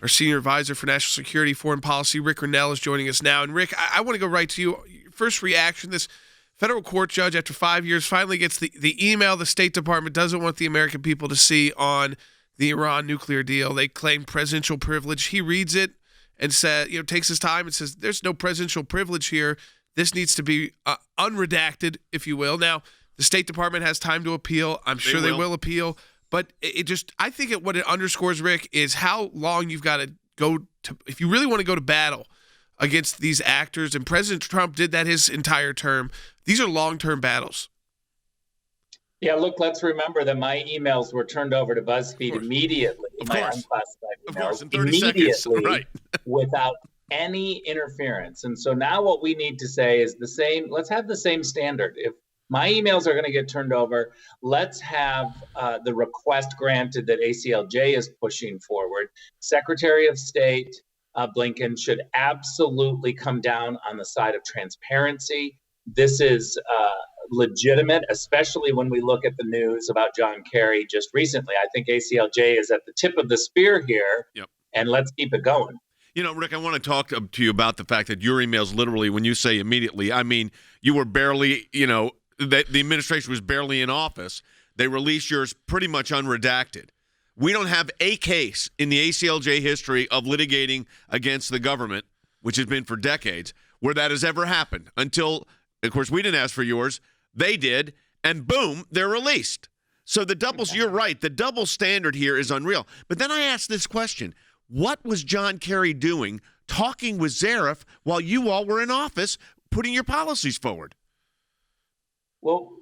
Our Senior Advisor for National Security, Foreign Policy, Rick Grenell, is joining us now. And Rick, I want to go right to you. Your first reaction, this federal court judge, after 5 years, finally gets the email the State Department doesn't want the American people to see on the Iran nuclear deal. They claim presidential privilege. He reads it and takes his time and says, there's no presidential privilege here. This needs to be unredacted, if you will. Now, the State Department has time to appeal. I'm sure they will appeal. But I think what it underscores, Rick, is how long you've got to go to, if you really want to go to battle against these actors, and President Trump did that his entire term. These are long-term battles. Yeah, look, let's remember that my emails were turned over to BuzzFeed immediately. My unclassified emails, of course, in 30 seconds, right. Without any interference. And so now what we need to say is the same. Let's have the same standard. If my emails are going to get turned over, let's have the request granted that ACLJ is pushing forward. Secretary of State Blinken should absolutely come down on the side of transparency. This is legitimate, especially when we look at the news about John Kerry just recently. I think ACLJ is at the tip of the spear here, and let's keep it going. You know, Rick, I want to talk to you about the fact that your emails literally, when you say immediately, I mean, you were barely, the administration was barely in office. They released yours pretty much unredacted. We don't have a case in the ACLJ history of litigating against the government, which has been for decades, where that has ever happened until, of course, we didn't ask for yours. They did, and boom, they're released. So you're right, the double standard here is unreal. But then I asked this question. What was John Kerry doing talking with Zarif while you all were in office putting your policies forward? Well,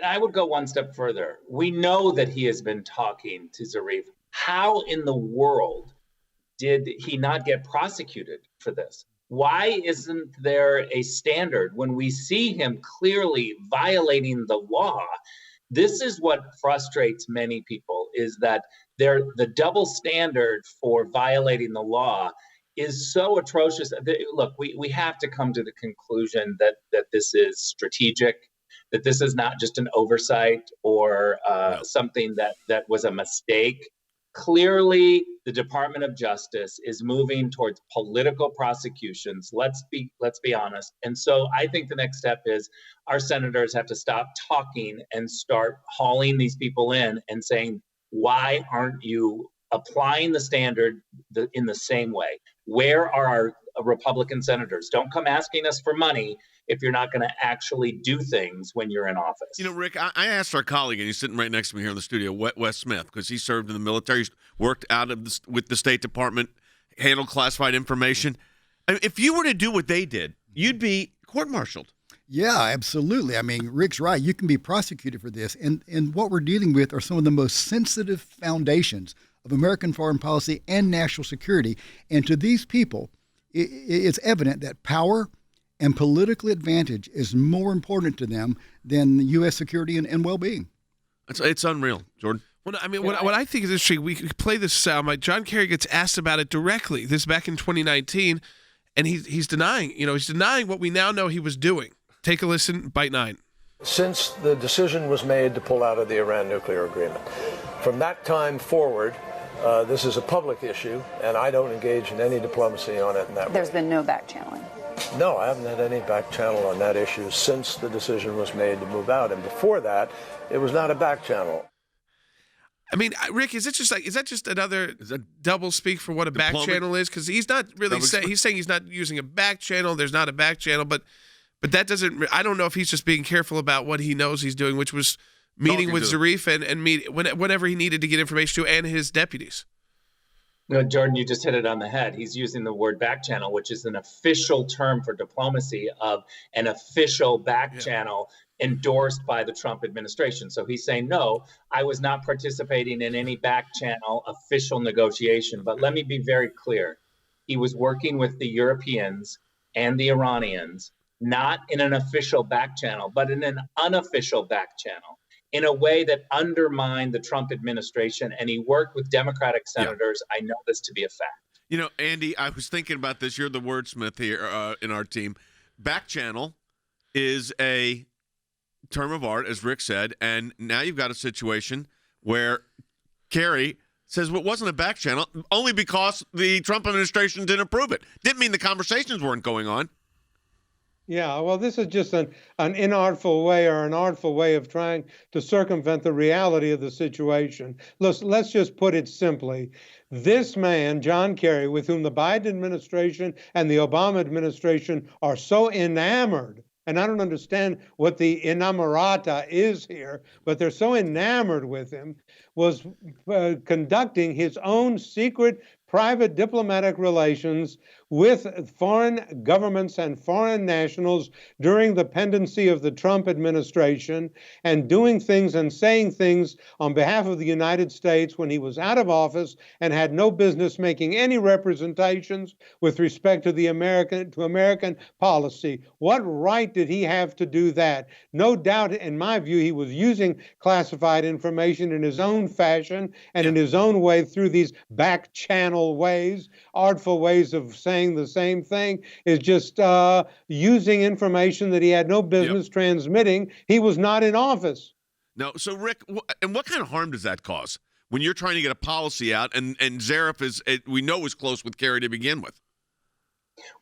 I would go one step further. We know that he has been talking to Zarif. How in the world did he not get prosecuted for this? Why isn't there a standard when we see him clearly violating the law? This is what frustrates many people, is that the double standard for violating the law is so atrocious. Look, we have to come to the conclusion that this is strategic, that this is not just an oversight or something that was a mistake. Clearly, the Department of Justice is moving towards political prosecutions. Let's be honest. And so I think the next step is our senators have to stop talking and start hauling these people in and saying, why aren't you applying the standard in the same way? Where are our Republican senators? Don't come asking us for money if you're not going to actually do things when you're in office. You know, Rick, I asked our colleague, and he's sitting right next to me here in the studio, Wes Smith, because he served in the military, he's worked with the State Department, handled classified information. I mean, if you were to do what they did, you'd be court-martialed. Yeah, absolutely. I mean, Rick's right. You can be prosecuted for this. And what we're dealing with are some of the most sensitive foundations of American foreign policy and national security. And to these people, it's evident that power and political advantage is more important to them than U.S. security and well-being. It's unreal, Jordan. Well, I mean, what I think is interesting, we could play this sound. John Kerry gets asked about it directly, this back in 2019, and he's denying what we now know he was doing. Take a listen, Bite 9. Since the decision was made to pull out of the Iran nuclear agreement, from that time forward, this is a public issue, and I don't engage in any diplomacy on it in that way. There's been no back-channeling. No, I haven't had any back channel on that issue since the decision was made to move out. And before that, it was not a back channel. I mean, Rick, is that just another double speak for what a back channel is? Because he's not really saying, he's saying he's not using a back channel. There's not a back channel, but that doesn't, I don't know if he's just being careful about what he knows he's doing, which was meeting with Zarif and meet whenever he needed to get information to, and his deputies. No, Jordan, you just hit it on the head. He's using the word back channel, which is an official term for diplomacy of an official back channel endorsed by the Trump administration. So he's saying, no, I was not participating in any back channel official negotiation. But let me be very clear. He was working with the Europeans and the Iranians, not in an official back channel, but in an unofficial back channel, in a way that undermined the Trump administration. And he worked with Democratic senators. I know this to be a fact. You know, Andy, I was thinking about this. You're the wordsmith here in our team. Back channel is a term of art, as Rick said, and now you've got a situation where Kerry Says it wasn't a back channel, only because the Trump administration didn't approve it. Didn't mean the conversations weren't going on. Yeah, well, this is just an inartful way or an artful way of trying to circumvent the reality of the situation. Let's just put it simply. This man, John Kerry, with whom the Biden administration and the Obama administration are so enamored, and I don't understand what the inamorata is here, but they're so enamored with him, was conducting his own secret private diplomatic relations with foreign governments and foreign nationals during the pendency of the Trump administration, and doing things and saying things on behalf of the United States when he was out of office and had no business making any representations with respect to the American policy. What right did he have to do that? No doubt, in my view, he was using classified information in his own fashion and in his own way through these back channel ways, artful ways of saying the same thing, is just using information that he had no business transmitting. He was not in office. No, so Rick, and what kind of harm does that cause when you're trying to get a policy out and Zarif we know was close with Kerry to begin with?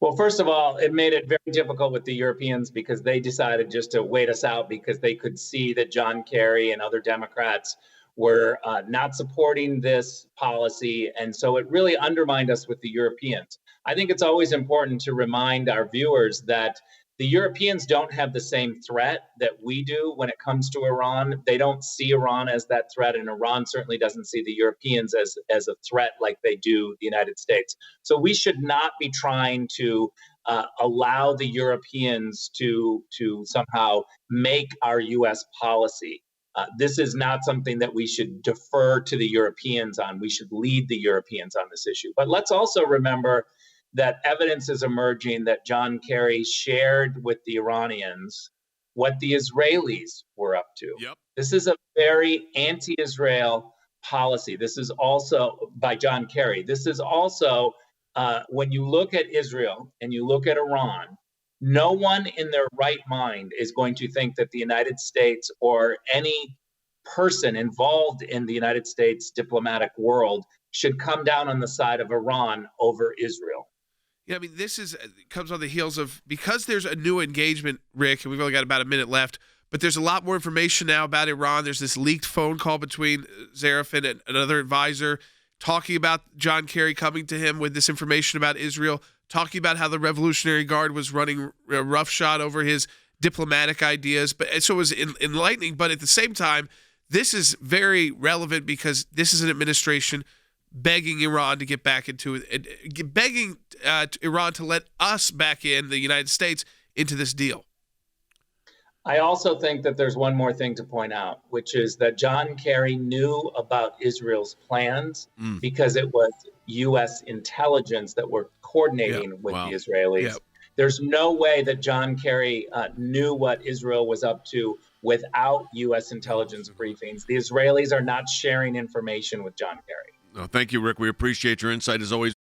Well, first of all, it made it very difficult with the Europeans because they decided just to wait us out because they could see that John Kerry and other Democrats were not supporting this policy. And so it really undermined us with the Europeans. I think it's always important to remind our viewers that the Europeans don't have the same threat that we do when it comes to Iran. They don't see Iran as that threat, and Iran certainly doesn't see the Europeans as a threat like they do the United States. So we should not be trying to allow the Europeans to somehow make our U.S. policy. This is not something that we should defer to the Europeans on. We should lead the Europeans on this issue. But let's also remember that evidence is emerging that John Kerry shared with the Iranians what the Israelis were up to. Yep. This is a very anti-Israel policy. This is also by John Kerry. This is also, when you look at Israel and you look at Iran, no one in their right mind is going to think that the United States or any person involved in the United States diplomatic world should come down on the side of Iran over Israel. Yeah, I mean, this comes on the heels of, because there's a new engagement, Rick, and we've only got about a minute left, but there's a lot more information now about Iran. There's this leaked phone call between Zarif and another advisor talking about John Kerry coming to him with this information about Israel, talking about how the Revolutionary Guard was running roughshod over his diplomatic ideas. But so it was enlightening, but at the same time, this is very relevant because this is an administration begging Iran to get back into it, begging Iran to let us back in, the United States, into this deal. I also think that there's one more thing to point out, which is that John Kerry knew about Israel's plans because it was U.S. intelligence that were coordinating with the Israelis. Yeah. There's no way that John Kerry knew what Israel was up to without U.S. intelligence briefings. The Israelis are not sharing information with John Kerry. Thank you, Rick. We appreciate your insight as always.